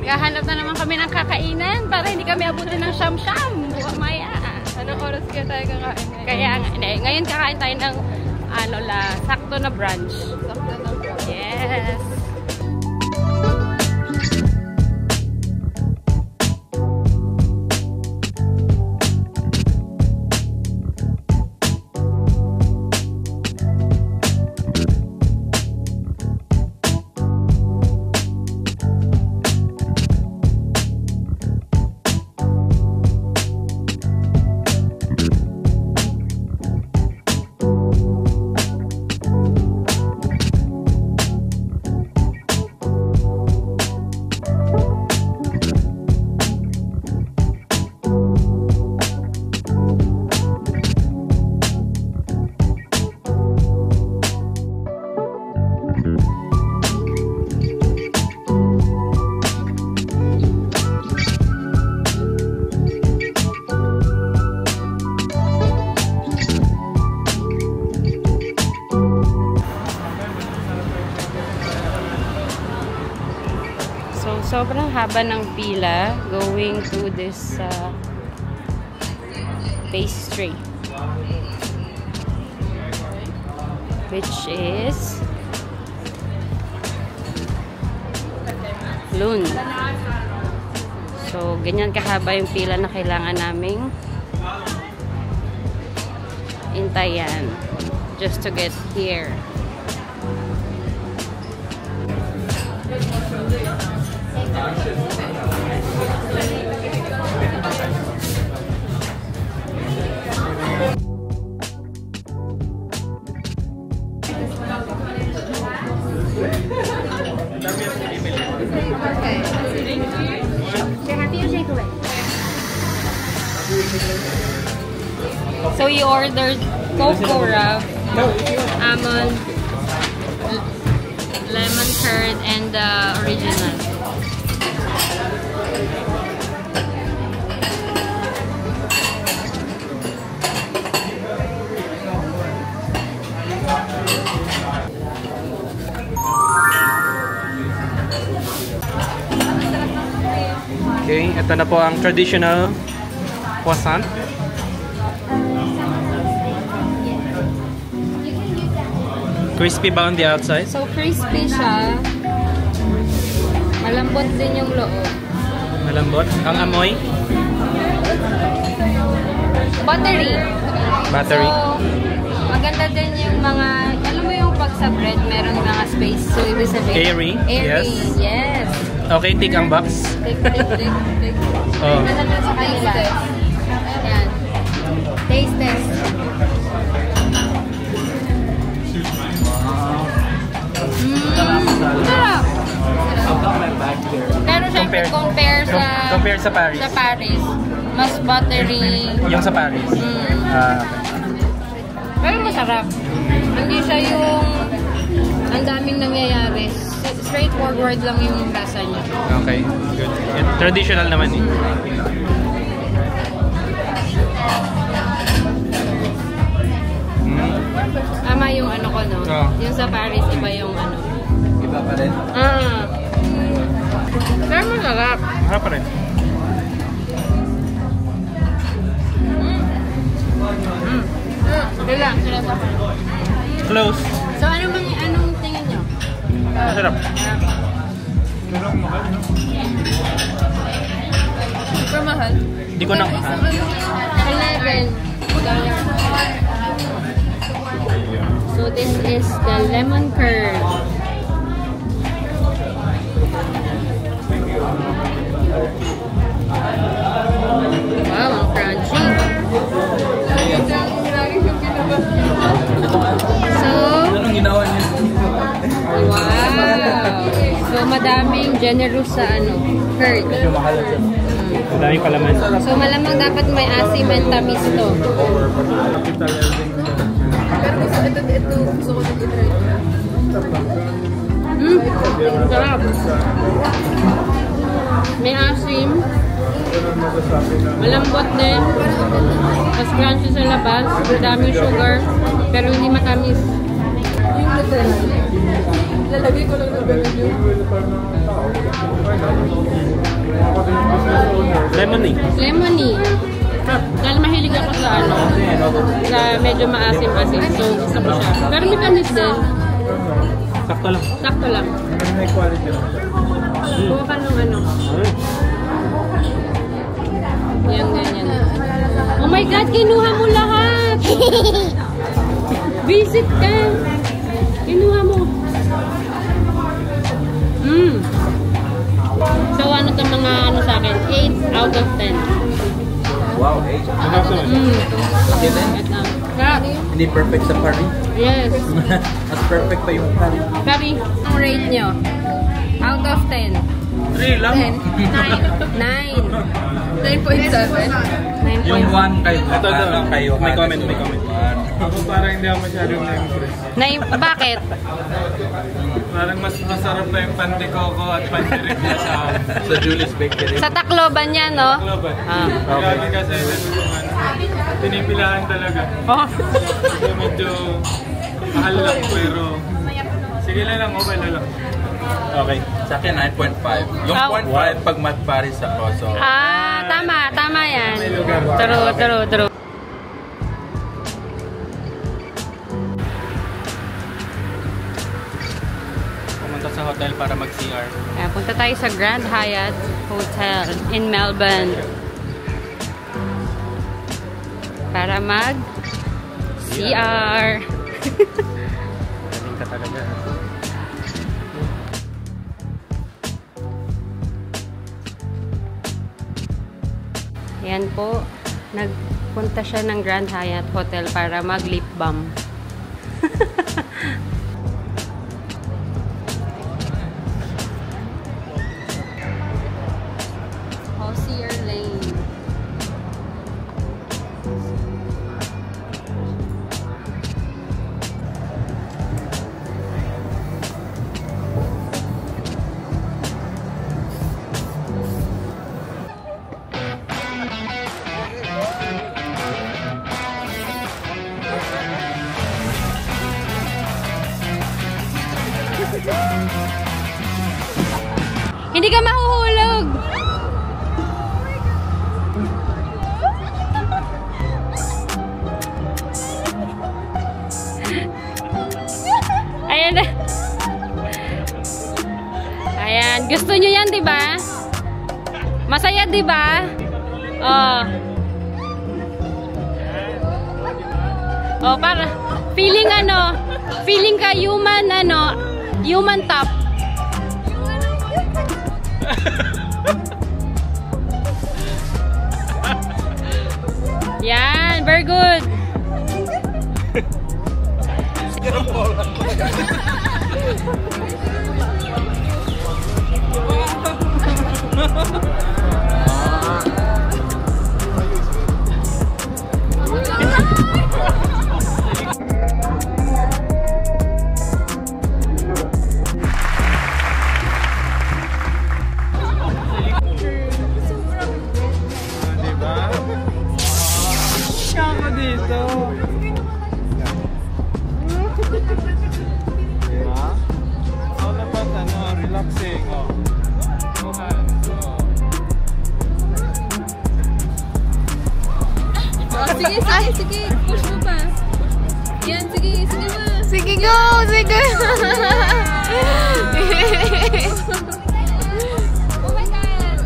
Gahanap na naman kami ng kakainan para hindi kami abutin ng siyam-siyam. Maya. Anong oras kaya tayo kakain? Kaya ngayon kakain tayo ng sakto na brunch. Sakto na brunch. Yes. Sobrang haba ng pila going to this pastry, which is Loon. So, ganyan kahaba yung pila na kailangan naming intayan just to get here. So you ordered cocoa rub, almond, lemon curd, and the original. Okay, ito na po ang traditional croissant. Crispy ba on the outside? So crispy siya. Malambot din yung loob. Malambot? Ang amoy? Buttery. Buttery. So, maganda din yung mga, alam mo yung pag sa bread, meron mga space. So, ibig sabihin. Airy? Airy, yes. Okay, take ang box. Take. Oh. Sa kanila. Ayan. Taste test. Sarap. Pero syempre, compare sa Paris. Sa Paris, mas buttery. Yung sa Paris. Pero masarap. Hindi siya yung ang daming nangyayari. Straightforward lang yung lasa niya. Okay, good. Traditional naman eh. Ama yung ano ko, no? Oh. Yung sa Paris, iba yung ano. Iba pa rin? Pero masarap. Masarap pa rin. Dila. Close. So, anong tingin nyo? Masarap. Super mahal. Hindi ko na mahal. 11. So, this is the lemon curd. Wow, ang crunchy. So, anong ginawa niyo? wow. So, madaming generous sa curd. Madaming palaman. So, malamang dapat may asim and tamis to. Pero ito gusto ko nang i-try. Sarap. May asim. Malambot din. Mas crunchy sa labas. Madaming sugar. Pero hindi matamis. Yung literal. Lalagay ko lang ng ganun yung... Lemony. Lemony. Dahil mahilig ako sa ano, sa medyo maasim-asim. So, gusto ko siya. Pero may tamis din. Sakto lang. Sakto lang. May quality lang. Kuha ka ng ano. Yan, ganyan. Oh my God, kinuha mo lahat! Visit ka! Kinuha mo. So, ano itong mga ano sa akin? 8 out of 10. Wow, 8. Okay din. Hindi perfect sa curry. Yes. Mas perfect pa yung curry. Curry, ang rate nyo? Out of 10. 3 lang. 9. 9.7. Yung 1 kayo. Ito, kayo. may comment. Ako parang hindi ako masyadong na-impress. Bakit? Parang mas masarap pa yung pandikoko at pandirigya sa Julie's Bakery. Sa Tacloban yan, no? Tacloban. Ah. Grabe kasi tinipilahan talaga. Oh. So medyo mahal lang pero sige lang, okay na lang. Okay. Sa akin 9.5. Yung 0.5 pag mat Paris ako. So Tama yan. may lugar. True. Pumunta sa hotel para mag-CR. Kaya punta tayo sa Grand Hyatt Hotel in Melbourne. Para mag-CR. Galing ka talaga. Yan po. Nagpunta siya ng Grand Hyatt Hotel para mag-lip balm. Hosier Lane. Hindi ka mahuhulog. Ayan na. Ayan. Gusto nyo yan, diba? Masaya, diba? Oh. Oh, para feeling ano, feeling ka human top. Yan, very good. Dito. Diba? All about relaxing. Sige. Push mo pa. Yan, sige ma. Sige, go! Sige! Oh my God!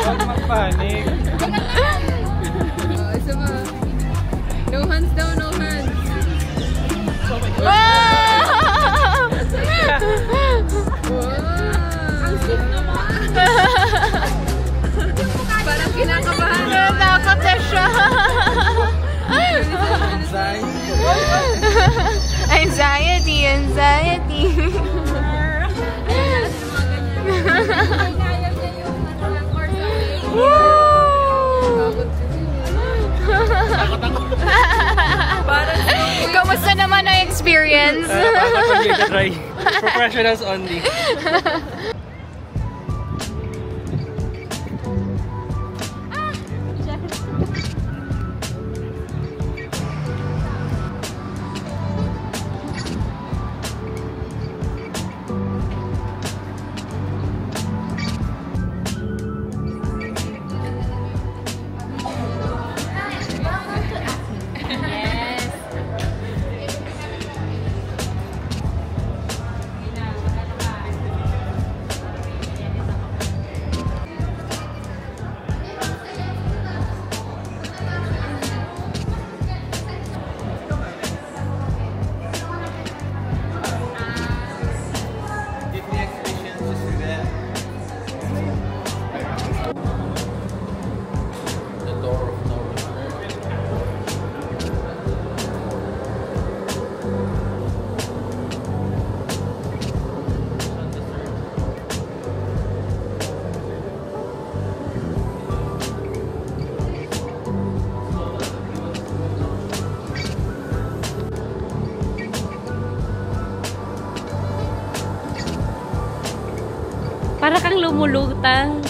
Huwag magpanik. Isa pa. No hands daw, no hands. Wow! Ang sweet naman. Parang kinakabahan. Natakot na siya. Anxiety. Kamusta naman ang experience? Try. Professionals only. Para kang lumulutang.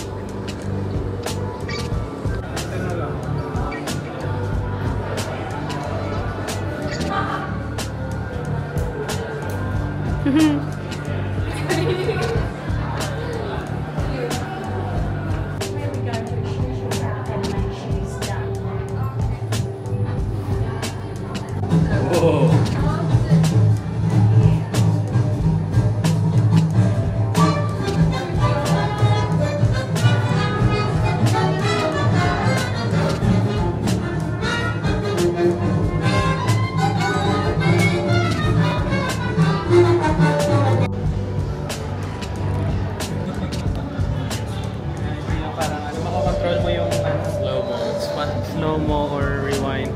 Slow-mo or rewind.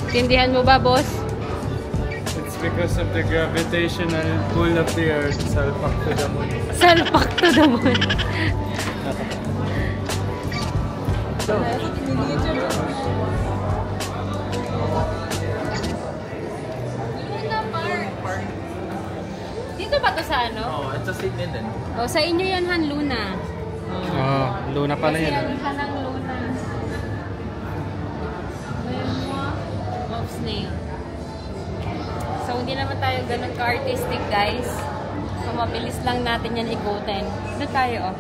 Tindihan mo ba, boss? It's because of the gravitational pull of the earth. Salpak to the moon. Salpak to the moon. Dito ba to sa ano? Oo, it's a Sydney din. O, sa inyo yan, Han, Luna. Oh, Luna pala Kasi yan. yan siya ng Luna. Of snail. So, hindi naman tayo ganun ka-artistic, guys. So, mabilis lang natin yan ikutin. Doon tayo, oh.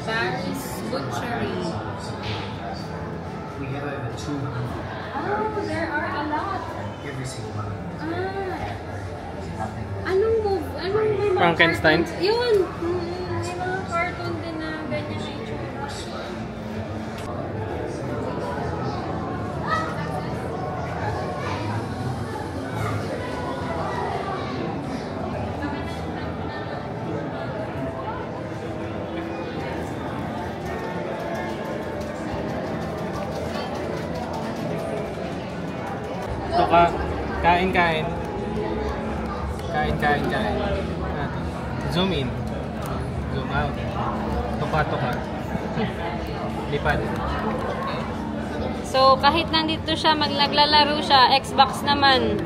Paris Butchery. We have over 200. Oh, there are a lot. Every single one of them. Nothing. Anong move? Anong may mga Frankenstein? cartoons? Yun! May mga cartoon din na ganyan na itsura. Ito ka. Kain. Kain. Zoom in. Zoom out. Tuka. Lipad. So, kahit nandito siya, naglalaro siya, Xbox naman.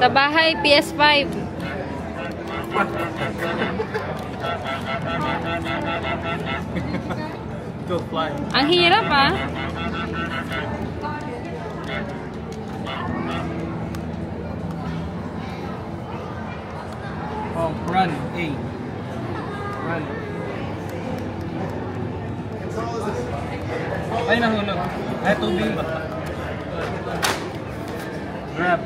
Sa bahay, PS5. Go fly. Ang hirap, ah. Oh, run. A. Run. Ay, nahulog. Ay, tubig. Grab.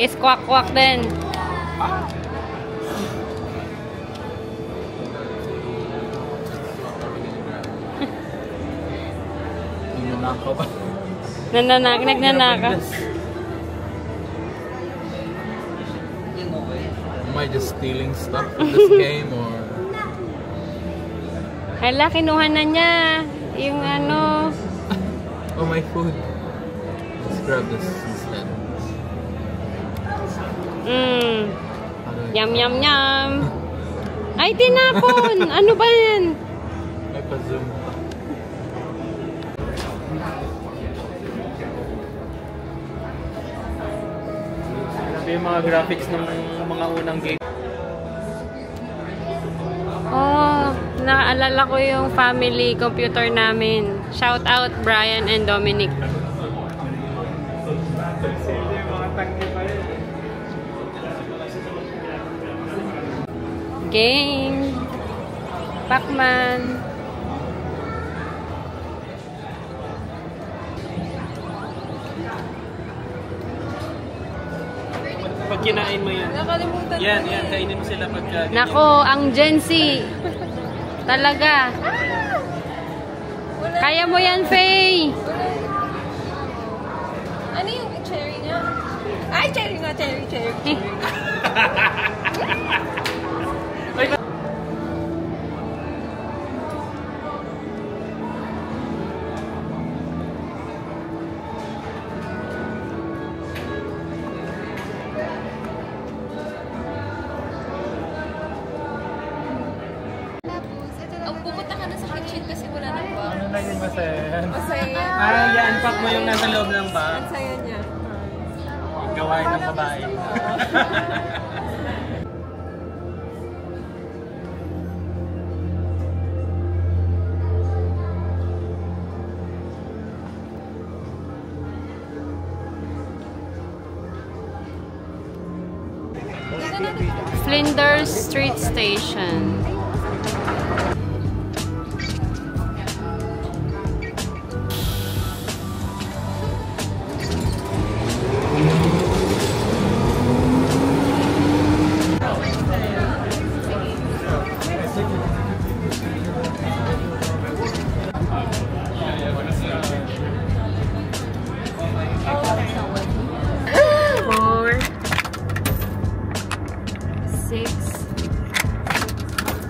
Is kwak-kwak din. Nanakaw ba? Nagnanaka. Am I just stealing stuff in this game or? Hala, kinuha na niya. Yung ano. Oh, my food. Let's grab this instead. Yum, yum, yum. Ay, tinapon! Ano ba yan? May pa-zoom. Grabe yung mga graphics ng mga unang game. Oh, naalala ko yung family computer namin. Shout out Brian and Dominic. Game. Pac-Man. Pag kinain mo yan. Nakalimutan Yan, kainin mo sila pagka... Nako, ang Gen Z. Talaga. Kaya mo yan, Faye. Ano yung cherry nga? Ay, cherry nga, cherry. naging masaya yan. Masaya yan. Ay, i-unpack mo yung nasa loob ng bag. Ang saya niya. Gawain ng babae. Flinders Street Station.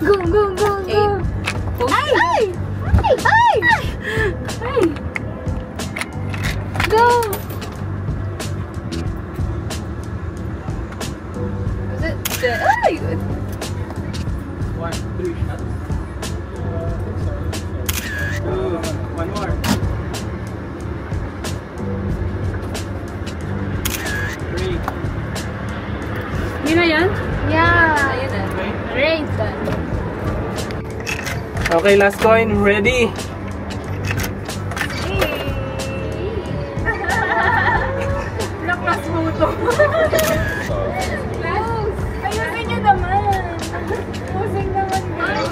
Go, go, go, go! Ay! Ay! Ay! Ay! Go! Ay! 1, 3 shots. 2, 1 more. 3. Yun na yan? Yeah! Ayun na. Rain done. Okay, last coin. Ready? Lakas mo to. Ayusin nyo naman. Pusing naman guys.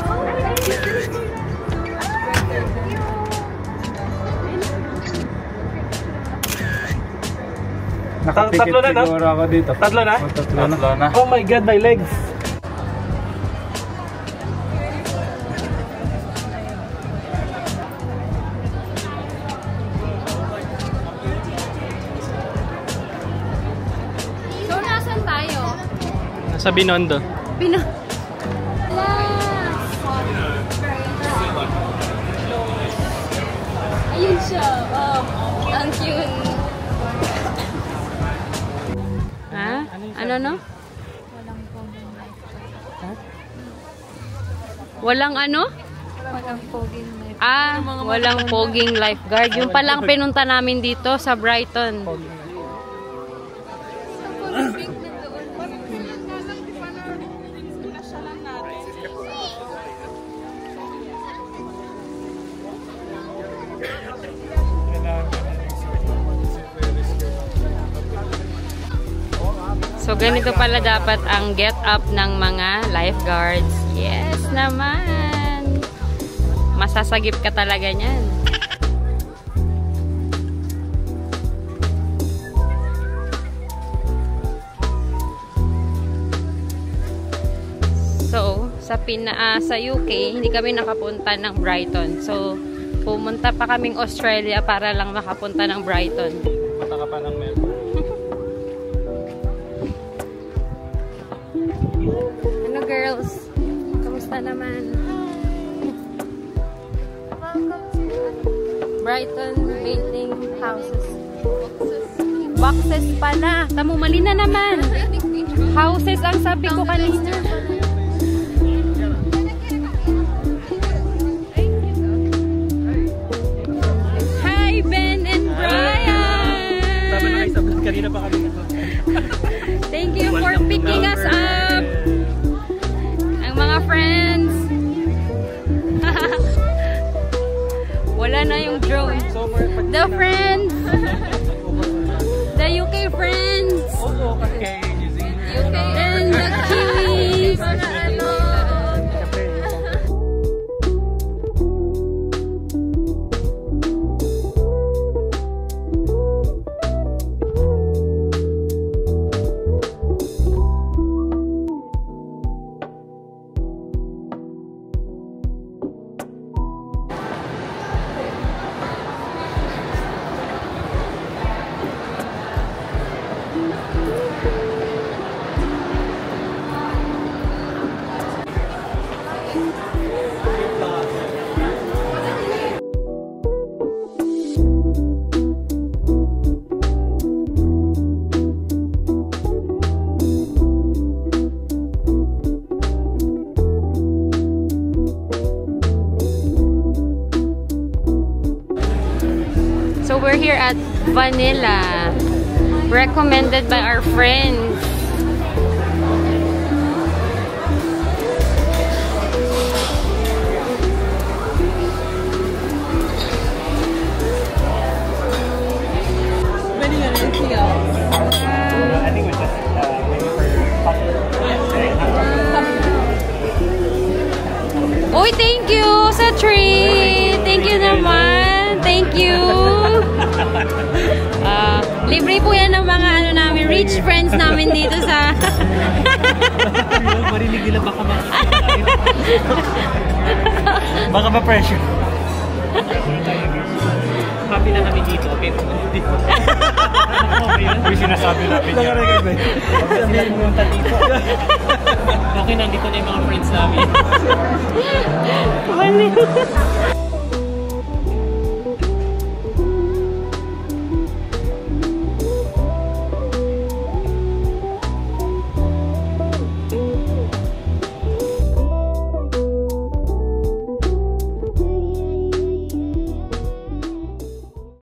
Tatlo na, no? Siguro ako dito. Tatlo na? Tatlo na. Oh my God, my legs! So, nasan tayo? Nasa Binondo. Ayun siya. Ang cute. Ha? Ano no? Walang ano? Walang poging life. Ah, walang poging lifeguard. Yung palang pinunta namin dito sa Brighton. So, ganito pala dapat ang get up ng mga lifeguards. Yes naman! Masasagip ka talaga niyan. So, sa UK, hindi kami nakapunta ng Brighton. So, pumunta pa kaming Australia para lang makapunta ng Brighton. Mata ka pa ng Melbourne. Ano girls? Kamusta naman? Brighton Bathing Houses. Boxes pala. Tamo, mali na naman. Houses ang sabi ko kanina. Hi, Ben and Brian! Tama na kayo sa vlog. Kanina pa kami. Thank you for picking us up. Ang mga friends. Wala na yung drone. The friends. The UK friends. Oo, kasi UK and the Kiwis. vanilla. Recommended by our friends. Uy, thank you sa treat. Thank you naman. Thank you. Libre po yan ng mga ano namin, rich friends namin dito sa... Marinig nila baka baka ma-pressure. Happy na kami dito. Okay? Uy, sinasabi namin yan. Sabihin mo yung dito. Okay, nandito na yung mga friends namin.